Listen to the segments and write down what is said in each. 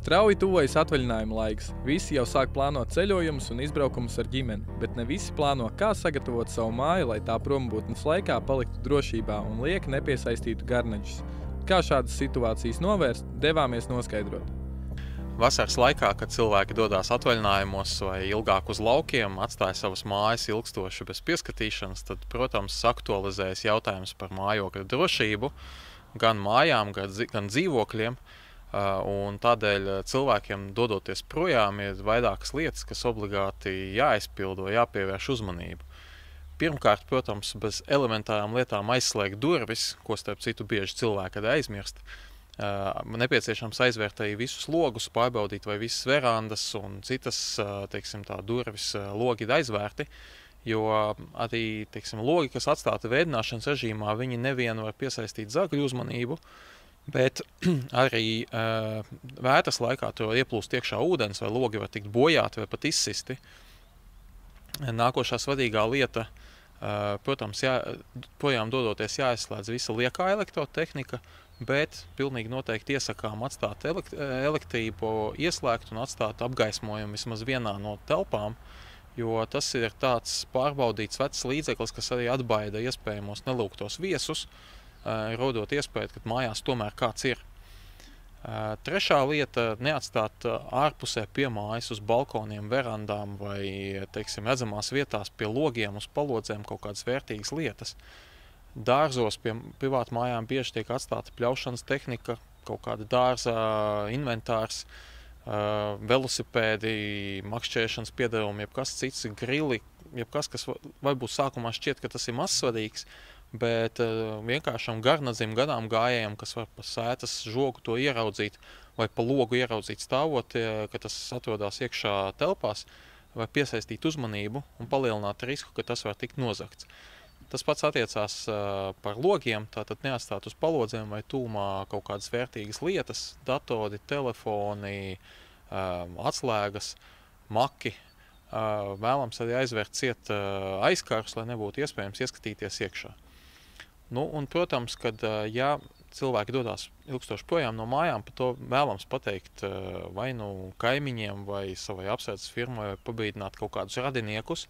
Strauji tuvojas atvaļinājuma laiks. Visi jau sāk plānot ceļojumus un izbraukumus ar ģimeni, bet ne visi plāno, kā sagatavot savu māju, lai tā prombūtnes laikā paliktu drošībā un lieki nepiesaistītu garnaģus. Kā šādas situācijas novērst, devāmies noskaidrot. Vasaras laikā, kad cilvēki dodās atvaļinājumos vai ilgāk uz laukiem, atstāja savas mājas ilgstoši bez pieskatīšanas, tad, protams, aktualizējas jautājums par mājokļa drošību, gan mājām, gan dzīvokļiem. Un tādēļ cilvēkiem dodoties projām ir vairākas lietas, kas obligāti jāizpildo, jāpievērš uzmanību. Pirmkārt, protams, bez elementārām lietām aizslēgt durvis, ko starp citu bieži cilvēki aizmirst. Nepieciešams aizvērt arī visus logus, pārbaudīt, vai visas verandas un citas, durvis logi ir aizvērti, jo arī, logi, kas atstāti vēdināšanas režīmā, viņi nevien var piesaistīt zagļu uzmanību, bet arī vētras laikā tur var ieplūst iekšā ūdens, vai logi var tikt bojāti vai pat izsisti. Nākošā svarīgā lieta, protams, projām dodoties jāizslēdz visa liekā elektrotehnika, bet pilnīgi noteikti iesakām atstāt elektrību ieslēgt un atstāt apgaismojumu vismaz vienā no telpām, jo tas ir tāds pārbaudīts vecs līdzeklis, kas arī atbaida iespējamos nelūgtos viesus, rodot iespēju, ka mājās tomēr kāds ir. Trešā lieta – neatstāt ārpusē pie mājas uz balkoniem, verandām vai, redzamās vietās pie logiem uz palodzēm kaut kādas vērtīgas lietas. Dārzos pie privātu mājām bieži tiek atstāta pļaušanas tehnika, kaut kāda dārza inventārs, velosipēdi, makšķēšanas piedarumi, jebkas cits, grili, jebkas, kas varbūt sākumā šķiet, ka tas ir mazsvarīgs, bet vienkāršam garnadzim gadām gājējam, kas var pa sētas žogu to ieraudzīt vai pa logu ieraudzīt stāvot, ka tas atrodas iekšā telpās, var piesaistīt uzmanību un palielināt risku, ka tas var tikt nozagts. Tas pats attiecās par logiem, tātad neatstāt uz palodzēm vai tūmā kaut kādas vērtīgas lietas, datori, telefoni, atslēgas, maki. Vēlams arī aizvērt ciet aizkarus, lai nebūtu iespējams ieskatīties iekšā. Un, protams, kad ja cilvēki dodās ilgstoši projām no mājām, par to vēlams pateikt vai kaimiņiem vai savai apsardzes firmai vai pabrīdināt kaut kādus radiniekus,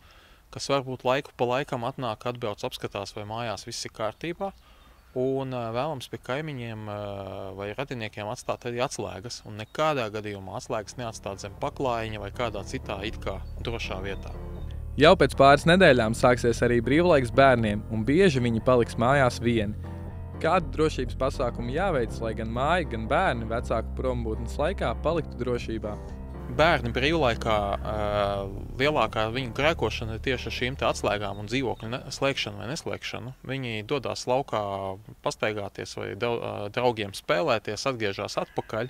kas varbūt laiku pa laikam atnāk, atbrauc, apskatās, vai mājās viss ir kārtībā, un vēlams pie kaimiņiem vai radiniekiem atstāt arī atslēgas, un nekādā gadījumā atslēgas neatstāt zem paklājiņa vai kādā citā it kā drošā vietā. Jau pēc pāris nedēļām sāksies arī brīvlaiks bērniem, un bieži viņi paliks mājās vieni. Kādi drošības pasākumi jāveic, lai gan māja, gan bērni vecāku prombūtnes laikā paliktu drošībā? Bērni brīvlaikā lielākā viņu grēkošana ir tieši ar šīm atslēgām un dzīvokļu slēgšanu vai neslēgšanu. Viņi dodās laukā pastaigāties vai draugiem spēlēties, atgriežās atpakaļ,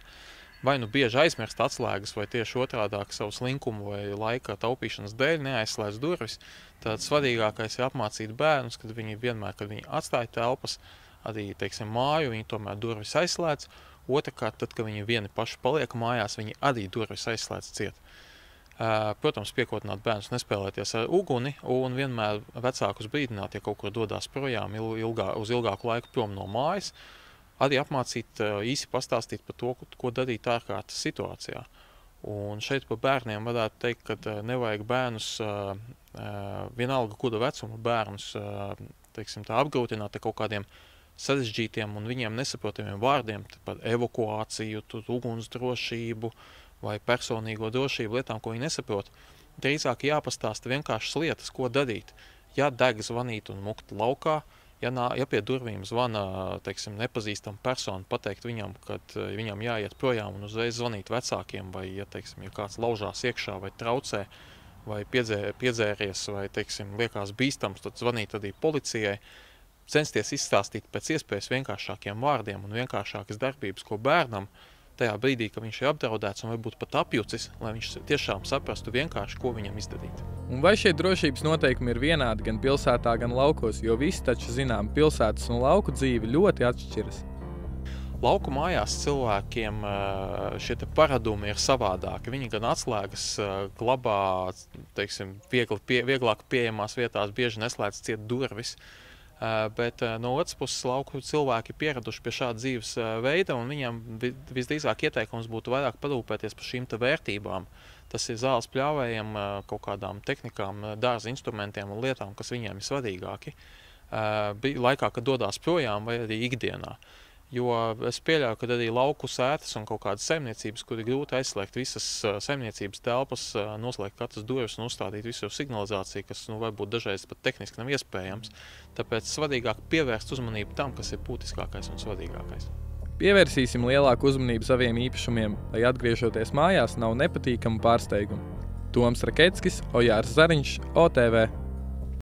vai bieži aizmirst atslēgas, vai tieši otrādāk savu slinkumu vai laika taupīšanas dēļ neaizslēdz durvis. Tad svarīgākais ir apmācīt bērnus, kad viņi vienmēr, kad viņi atstāja telpas, arī, māju, viņi tomēr durvis aizslēdz. Otrkārt, tad, kad viņi vieni paši paliek mājās, viņi arī durvis aizslēdz ciet. Protams, piekotināt bērnus nespēlēties ar uguni un vienmēr vecākus brīdināt, ja kaut kur dodās projām uz ilgāku laiku prom no mājas, arī apmācīt, īsi pastāstīt par to, ko darīt ārkārtas situācijā. Un šeit par bērniem varētu teikt, ka nevajag bērnus, vienalga kuda vecuma bērnus, apgrūtināt ar kaut kādiem sarežģītiem un viņiem nesaprotamiem vārdiem par evakuāciju, ugunsdrošību vai personīgo drošību, lietām, ko viņi nesaprot. Drīzāk jāpastāsta vienkāršas lietas, ko darīt. Ja deg zvanīt un mukt laukā, ja pie durvīm zvana, nepazīstama persona, pateikt viņam, kad viņam jāiet projām un uzreiz zvanīt vecākiem, vai, ja kāds laužās iekšā vai traucē, vai piedzēries, vai, liekas bīstams, tad zvanīt arī policijai, censties izstāstīt pēc iespējas vienkāršākiem vārdiem un vienkāršākas darbības, ko bērnam tajā brīdī, ka viņš ir apdraudēts un varbūt pat apjucis, lai viņš tiešām saprastu vienkārši, ko viņam izdarīt. Un vai šie drošības noteikumi ir vienādi gan pilsētā, gan laukos, jo visi taču zinām, pilsētas un lauku dzīve ļoti atšķiras? Lauku mājās cilvēkiem šie paradumi ir savādāki. Viņi gan atslēgas glabā, vieglāk pieejamās vietās, bieži neslēdz ciet durvis. Bet no otras puses lauku cilvēki ir pieraduši pie šāda dzīves veida, un viņiem visdrīzāk ieteikums būtu vairāk parūpēties par šīm vērtībām. Tas ir zāles pļāvējiem, kaut kādām tehnikām, dārza instrumentiem un lietām, kas viņiem ir svarīgāki. Laikā, kad dodās projām vai arī ikdienā. Jo es pieļauju, ka arī lauku sētas un kaut kādas saimniecības, kur ir grūti aizslēgt visas saimniecības telpas, noslēgt katras durvis un uzstādīt visu signalizāciju, kas varbūt dažreiz pat tehniski nav iespējams. Tāpēc svarīgāk pievērst uzmanību tam, kas ir būtiskākais un svarīgākais. Pievērsīsim lielāku uzmanību saviem īpašumiem, lai atgriežoties mājās nav nepatīkamu pārsteigumu. Toms Raketskis, Ojārs Zariņš, OTV.